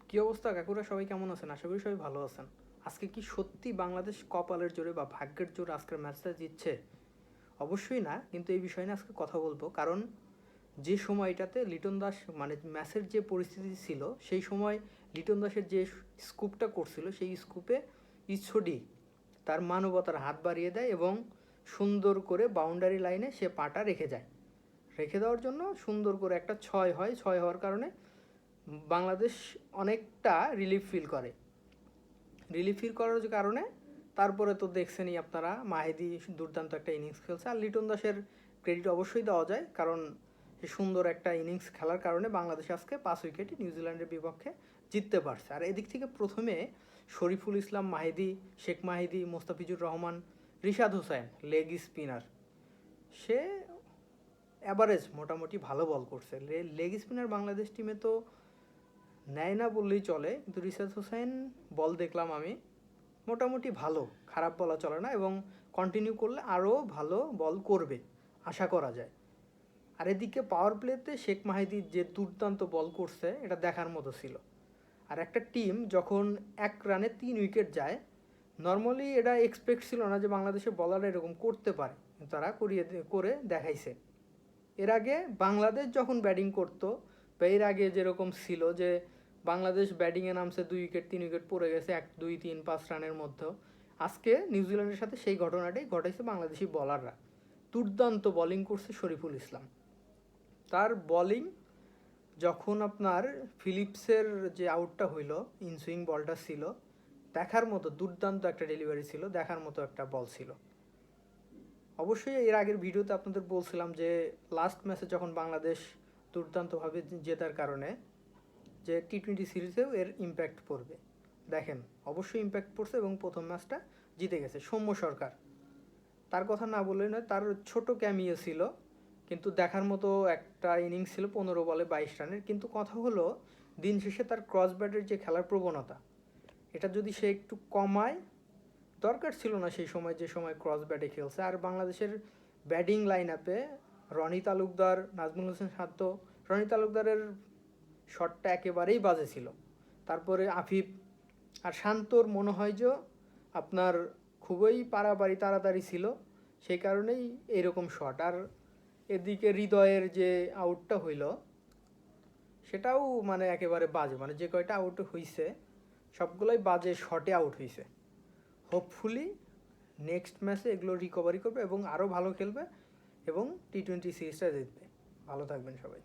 কি অবস্থা কাকুরা, সবাই কেমন আছেন? আশা করি সবাই ভালো আছেন। আজকে কি সত্যি বাংলাদেশ কপালের জোরে বা ভাগ্যের জোরে আজকের ম্যাচটা জিতছে? অবশ্যই না, কিন্তু এই বিষয় নিয়ে আজকে কথা বলবো। কারণ যে সময়টাতে লিটন দাস মানে ম্যাচের যে পরিস্থিতি ছিল সেই সময় লিটন দাসের যে স্কুপটা করছিল সেই স্কুপে ইচ্ছডি তার মানবতার হাত বাড়িয়ে দেয় এবং সুন্দর করে বাউন্ডারি লাইনে সে পাটা রেখে যায়। রেখে দেওয়ার জন্য সুন্দর করে একটা ছয় হয়, ছয় হওয়ার কারণে বাংলাদেশ অনেকটা রিলিফ ফিল করে। রিলিফ ফিল করার কারণে তারপরে তো দেখছেনই আপনারা, মাহিদি দুর্দান্ত একটা ইনিংস খেলছে। আর লিটন দাসের ক্রেডিট অবশ্যই দেওয়া যায়, কারণ সুন্দর একটা ইনিংস খেলার কারণে বাংলাদেশ আজকে 5 উইকেটে নিউজিল্যান্ডের বিপক্ষে জিততে পারছে। আর এদিক থেকে প্রথমে শরীফুল ইসলাম মাহিদি, শেখ মাহিদি, মোস্তাফিজুর রহমান, রিশাদ হোসেন লেগ স্পিনার, সে অ্যাভারেজ মোটামুটি ভালো বল করছে। লেগ স্পিনার বাংলাদেশ টিমে তো নেয় না বললেই চলে, কিন্তু রিশাদ হোসেন বল দেখলাম আমি মোটামুটি ভালো, খারাপ বলা চলে না, এবং কন্টিনিউ করলে আরও ভালো বল করবে আশা করা যায়। আর এদিকে পাওয়ার প্লেতে শেখ মাহিদি যে দুর্দান্ত বল করছে এটা দেখার মতো ছিল। আর একটা টিম যখন 1 রানে 3 উইকেট যায়, নর্মালি এটা এক্সপেক্ট ছিল না যে বাংলাদেশের বলাররা এরকম করতে পারে, তারা করে দেখাইছে। এর আগে বাংলাদেশ যখন ব্যাটিং করতো বা এর আগে যেরকম ছিল যে বাংলাদেশ ব্যাটিংয়ে নামছে, 2 উইকেট 3 উইকেট পড়ে গেছে 1 2 3 5 রানের মধ্যে, আজকে নিউজিল্যান্ডের সাথে সেই ঘটনাটাই ঘটাইছে। বাংলাদেশি বলাররা দুর্দান্ত বোলিং করছে। শরীফুল ইসলাম তার বোলিং, যখন আপনার ফিলিপসের যে আউটটা হইল, ইনসুইং বলটা ছিল দেখার মতো, দুর্দান্ত একটা ডেলিভারি ছিল, দেখার মতো একটা বল ছিল। অবশ্যই এর আগের ভিডিওতে আপনাদের বলছিলাম যে লাস্ট ম্যাচে যখন বাংলাদেশ দুর্দান্তভাবে জেতার কারণে যে টি-20 সিরিজেও এর ইম্প্যাক্ট পড়বে। দেখেন, অবশ্যই ইম্প্যাক্ট পড়ছে এবং প্রথম ম্যাচটা জিতে গেছে। সৌম্য সরকার, তার কথা না বললেই নয়, তার ছোট ক্যামিও ছিল, কিন্তু দেখার মতো একটা ইনিংস ছিল, 15 বলে 22 রানের। কিন্তু কথা হলো, দিন শেষে তার ক্রস ব্যাটের যে খেলার প্রবণতা, এটা যদি সে একটু কমায়, দরকার ছিল না সেই সময় যে সময় ক্রস ব্যাটে খেলছে। আর বাংলাদেশের ব্যাটিং লাইন আপে রনি তালুকদার, নাজমুল হোসেন শান্ত, রনি তালুকদারের শটটা একেবারেই বাজে ছিল। তারপরে আফিফ আর শান্তর মনে হয় যে আপনার খুবই পারাপারি তাড়াতাড়ি ছিল, সেই কারণেই এরকম শট। আর এদিকে হৃদয়ের যে আউটটা হইল সেটাও মানে একেবারে বাজে, মানে যে কয়টা আউট হইছে সবগুলোই বাজে শটে আউট হয়েছে। হোপফুলি নেক্সট ম্যাচে এগুলো রিকভারি করবে এবং আরও ভালো খেলবে এবং টি-20 সিরিজটা জিতবে। ভালো থাকবেন সবাই।